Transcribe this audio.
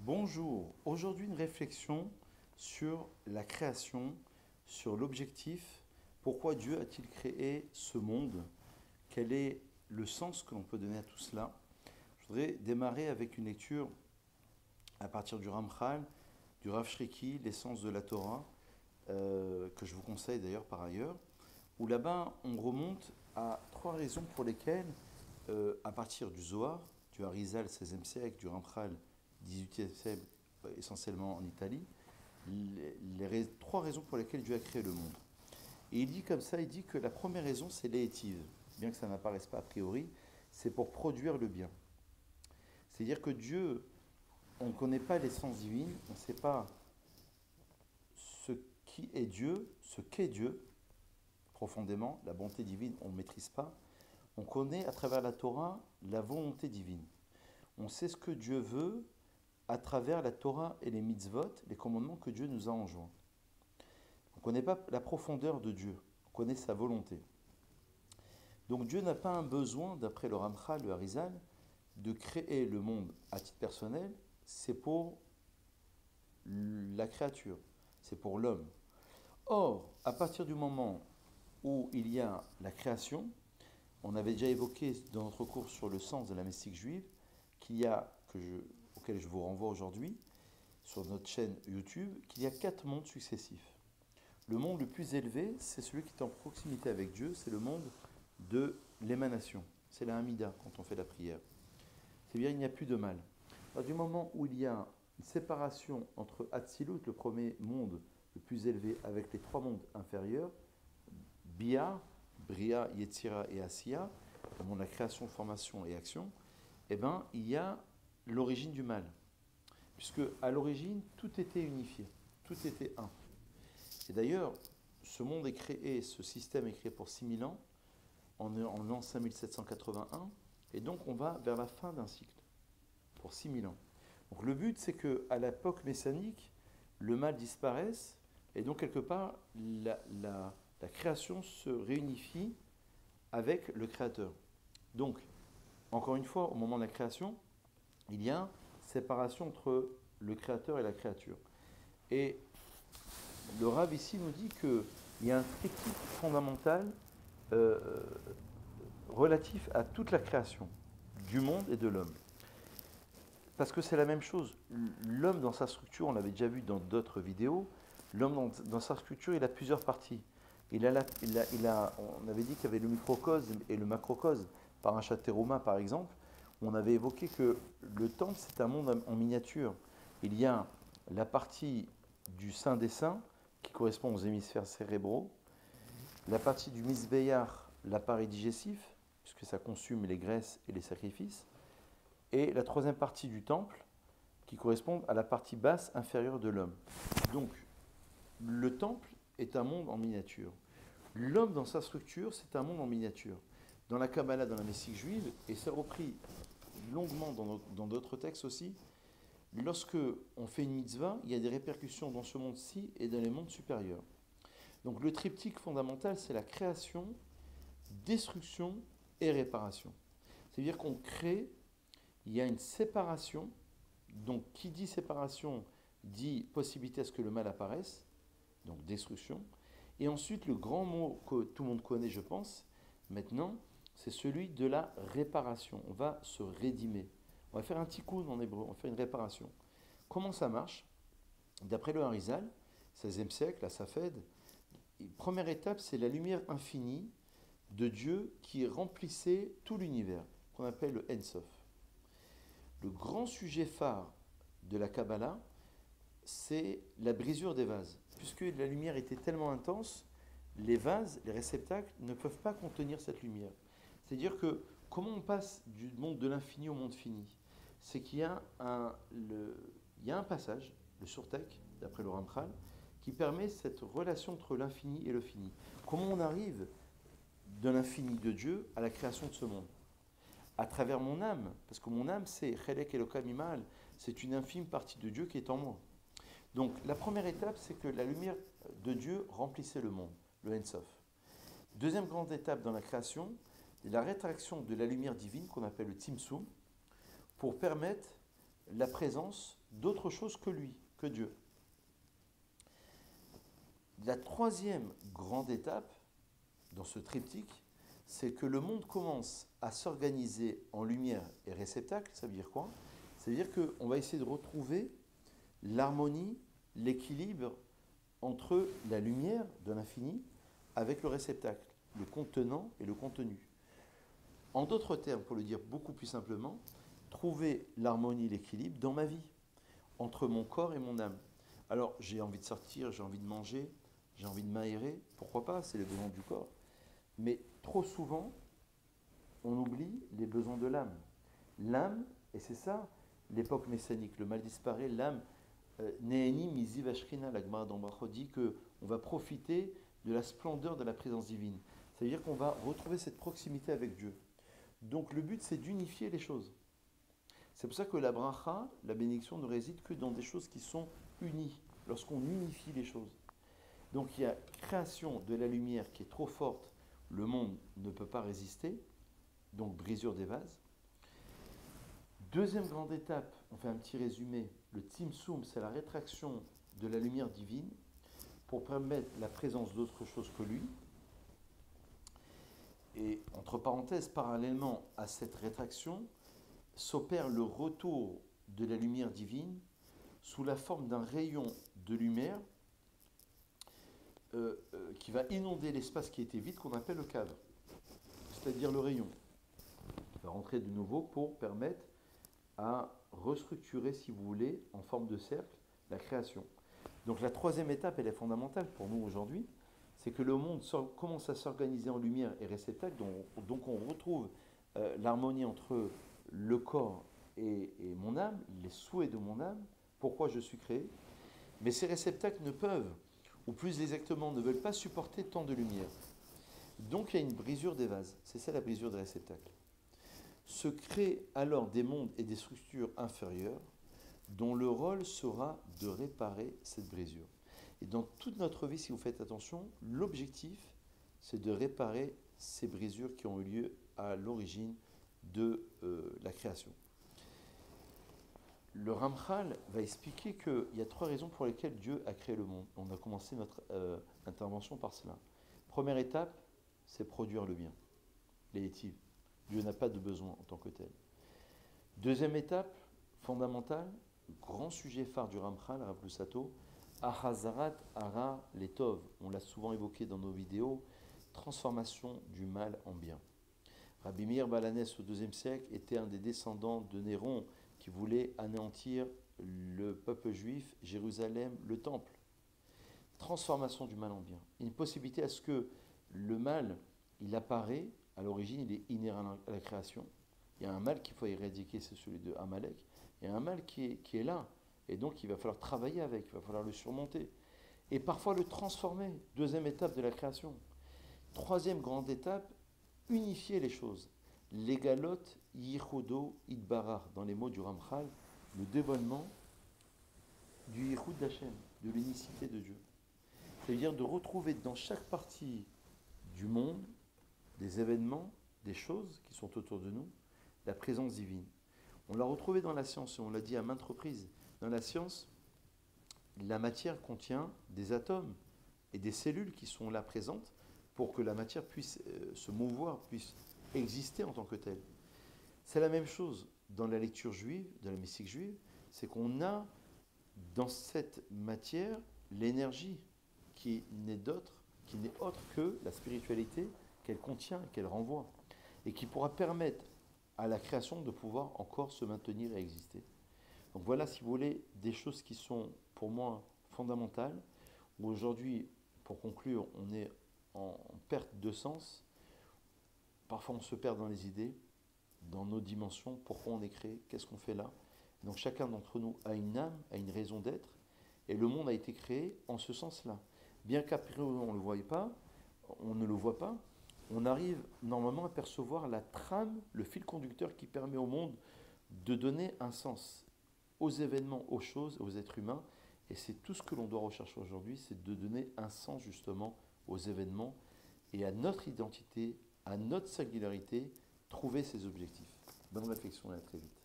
Bonjour, aujourd'hui une réflexion sur la création, sur l'objectif, pourquoi Dieu a-t-il créé ce monde, quel est le sens que l'on peut donner à tout cela. Je voudrais démarrer avec une lecture à partir du Ramchal, du Rav Shriki, l'essence de la Torah, que je vous conseille d'ailleurs par ailleurs, où là-bas on remonte à trois raisons pour lesquelles, à partir du Zohar, du Harizal 16e siècle, du Ramchal 18e siècle, essentiellement en Italie, trois raisons pour lesquelles Dieu a créé le monde. Et il dit comme ça, il dit que la première raison c'est l'étive, bien que ça n'apparaisse pas a priori, c'est pour produire le bien. C'est-à-dire que Dieu, on ne connaît pas l'essence divine, on ne sait pas ce qui est Dieu, ce qu'est Dieu, profondément, la bonté divine, on ne maîtrise pas. On connaît à travers la Torah la volonté divine. On sait ce que Dieu veut à travers la Torah et les mitzvot, les commandements que Dieu nous a enjoints. On ne connaît pas la profondeur de Dieu, on connaît sa volonté. Donc Dieu n'a pas un besoin, d'après le Ramchal, le Harizal, de créer le monde à titre personnel, c'est pour la créature, c'est pour l'homme. Or, à partir du moment où il y a la création, on avait déjà évoqué dans notre cours sur le sens de la mystique juive, auquel je vous renvoie aujourd'hui, sur notre chaîne YouTube, qu'il y a 4 mondes successifs. Le monde le plus élevé, c'est celui qui est en proximité avec Dieu, c'est le monde de l'émanation. C'est la Hamida quand on fait la prière. C'est-à-dire il n'y a plus de mal. Alors, du moment où il y a une séparation entre Hatzilut, le premier monde le plus élevé, avec les 3 mondes inférieurs, Bia, Bria, Yetzira et Asiya, le monde de la création, formation et action, eh bien, il y a l'origine du mal. Puisque à l'origine, tout était unifié, tout était un. Et d'ailleurs, ce monde est créé, ce système est créé pour 6000 ans, en l'an 5781, et donc on va vers la fin d'un cycle, pour 6000 ans. Donc le but, c'est qu'à l'époque messianique, le mal disparaisse, et donc quelque part, la création se réunifie avec le Créateur. Donc, encore une fois, au moment de la création, il y a séparation entre le Créateur et la créature. Et le Rav ici nous dit qu'il y a un triptyque fondamental euh, relatif à toute la création, du monde et de l'homme. Parce que c'est la même chose. L'homme dans sa structure, on l'avait déjà vu dans d'autres vidéos, l'homme dans sa structure, il a plusieurs parties. On avait dit qu'il y avait le microcosme et le macrocosme. Par un Teruma, par exemple, on avait évoqué que le temple, c'est un monde en miniature. Il y a la partie du sein des saints, qui correspond aux hémisphères cérébraux, la partie du misbéyar, l'appareil digestif, puisque ça consume les graisses et les sacrifices, et la troisième partie du temple, qui correspond à la partie basse inférieure de l'homme. Donc, le temple est un monde en miniature. L'homme dans sa structure, c'est un monde en miniature. Dans la Kabbalah, dans la mystique juive, et c'est repris longuement dans d'autres textes aussi, lorsque on fait une mitzvah, il y a des répercussions dans ce monde-ci et dans les mondes supérieurs. Donc le triptyque fondamental, c'est la création, destruction et réparation. C'est-à-dire qu'on crée, il y a une séparation, donc qui dit séparation dit possibilité à ce que le mal apparaisse, donc destruction, et ensuite le grand mot que tout le monde connaît, je pense, maintenant, c'est celui de la réparation. On va se rédimer. On va faire un tikkun en hébreu, on va faire une réparation. Comment ça marche? D'après le Harizal, 16e siècle, la Safed, première étape, c'est la lumière infinie de Dieu qui remplissait tout l'univers, qu'on appelle le Ensof. Le grand sujet phare de la Kabbalah, c'est la brisure des vases. Puisque la lumière était tellement intense, les vases, les réceptacles, ne peuvent pas contenir cette lumière. C'est-à-dire que comment on passe du monde de l'infini au monde fini? C'est qu'il y a un passage, le Surtek, d'après le Ramchal, qui permet cette relation entre l'infini et le fini. Comment on arrive de l'infini de Dieu à la création de ce monde? À travers mon âme, parce que mon âme, c'est Chelek Elokam Imal, c'est une infime partie de Dieu qui est en moi. Donc la première étape, c'est que la lumière de Dieu remplissait le monde, le Ensof. Deuxième grande étape dans la création, la rétraction de la lumière divine qu'on appelle le Tzimtzum, pour permettre la présence d'autre chose que lui, que Dieu. La troisième grande étape dans ce triptyque, c'est que le monde commence à s'organiser en lumière et réceptacle. Ça veut dire quoi? Ça veut dire qu'on va essayer de retrouver l'harmonie, l'équilibre entre la lumière de l'infini avec le réceptacle, le contenant et le contenu. En d'autres termes, pour le dire beaucoup plus simplement, trouver l'harmonie, l'équilibre dans ma vie, entre mon corps et mon âme. Alors, j'ai envie de sortir, j'ai envie de manger, j'ai envie de m'aérer, pourquoi pas, c'est les besoins du corps. Mais trop souvent, on oublie les besoins de l'âme. L'âme, et c'est ça, l'époque messianique, le mal disparaît, l'âme, Neheni Mizi Vashrina, la Gemara d'Ambracho dit qu'on va profiter de la splendeur de la présence divine. Ça veut dire qu'on va retrouver cette proximité avec Dieu. Donc le but, c'est d'unifier les choses. C'est pour ça que la bracha, la bénédiction, ne réside que dans des choses qui sont unies, lorsqu'on unifie les choses. Donc il y a création de la lumière qui est trop forte, le monde ne peut pas résister, donc brisure des vases. Deuxième grande étape, on fait un petit résumé, le Tzimtzum, c'est la rétraction de la lumière divine pour permettre la présence d'autre chose que lui. Et entre parenthèses, parallèlement à cette rétraction, s'opère le retour de la lumière divine sous la forme d'un rayon de lumière qui va inonder l'espace qui était vide, qu'on appelle le cave, c'est-à-dire le rayon. Il va rentrer de nouveau pour permettre à restructurer, si vous voulez, en forme de cercle, la création. Donc la troisième étape, elle est fondamentale pour nous aujourd'hui, c'est que le monde commence à s'organiser en lumière et réceptacle, donc on retrouve l'harmonie entre le corps et mon âme, les souhaits de mon âme, pourquoi je suis créé, mais ces réceptacles ne peuvent, ou plus exactement, ne veulent pas supporter tant de lumière. Donc il y a une brisure des vases, c'est ça la brisure des réceptacles. Se créent alors des mondes et des structures inférieures dont le rôle sera de réparer cette brisure. Et dans toute notre vie, si vous faites attention, l'objectif, c'est de réparer ces brisures qui ont eu lieu à l'origine de la création. Le Ramchal va expliquer qu'il y a trois raisons pour lesquelles Dieu a créé le monde. On a commencé notre intervention par cela. Première étape, c'est produire le bien, l'étive. Dieu n'a pas de besoin en tant que tel. Deuxième étape, fondamentale, grand sujet phare du Ramchal, Rav Lusato, Ahazarat Ara Letov. On l'a souvent évoqué dans nos vidéos, transformation du mal en bien. Rabbi Meir Balanès au IIe siècle était un des descendants de Néron qui voulait anéantir le peuple juif, Jérusalem, le temple. Transformation du mal en bien. Une possibilité à ce que le mal, il apparaît, à l'origine, il est inhérent à la création. Il y a un mal qu'il faut éradiquer, c'est celui de Amalek. Il y a un mal qui est là. Et donc, il va falloir travailler avec, il va falloir le surmonter. Et parfois le transformer. Deuxième étape de la création. Troisième grande étape, unifier les choses. L'égalot yichudo idbarar, dans les mots du Ramchal, le dévoilement du yichud d'Hachem, de l'unicité de Dieu. C'est-à-dire de retrouver dans chaque partie du monde, des événements, des choses qui sont autour de nous, la présence divine. On l'a retrouvé dans la science, et on l'a dit à maintes reprises. Dans la science, la matière contient des atomes et des cellules qui sont là présentes pour que la matière puisse se mouvoir, puisse exister en tant que telle. C'est la même chose dans la lecture juive, dans la mystique juive, c'est qu'on a dans cette matière l'énergie qui n'est autre que la spiritualité qu'elle contient, qu'elle renvoie, et qui pourra permettre à la création de pouvoir encore se maintenir et exister. Donc voilà, si vous voulez, des choses qui sont pour moi fondamentales, où aujourd'hui, pour conclure, on est en perte de sens. Parfois on se perd dans les idées, dans nos dimensions, pourquoi on est créé, qu'est-ce qu'on fait là. Donc chacun d'entre nous a une âme, a une raison d'être, et le monde a été créé en ce sens-là. Bien qu'après on ne le voie pas, on ne le voit pas, on arrive normalement à percevoir la trame, le fil conducteur qui permet au monde de donner un sens aux événements, aux choses, aux êtres humains. Et c'est tout ce que l'on doit rechercher aujourd'hui, c'est de donner un sens justement aux événements et à notre identité, à notre singularité, trouver ces objectifs. Bonne réflexion et à très vite.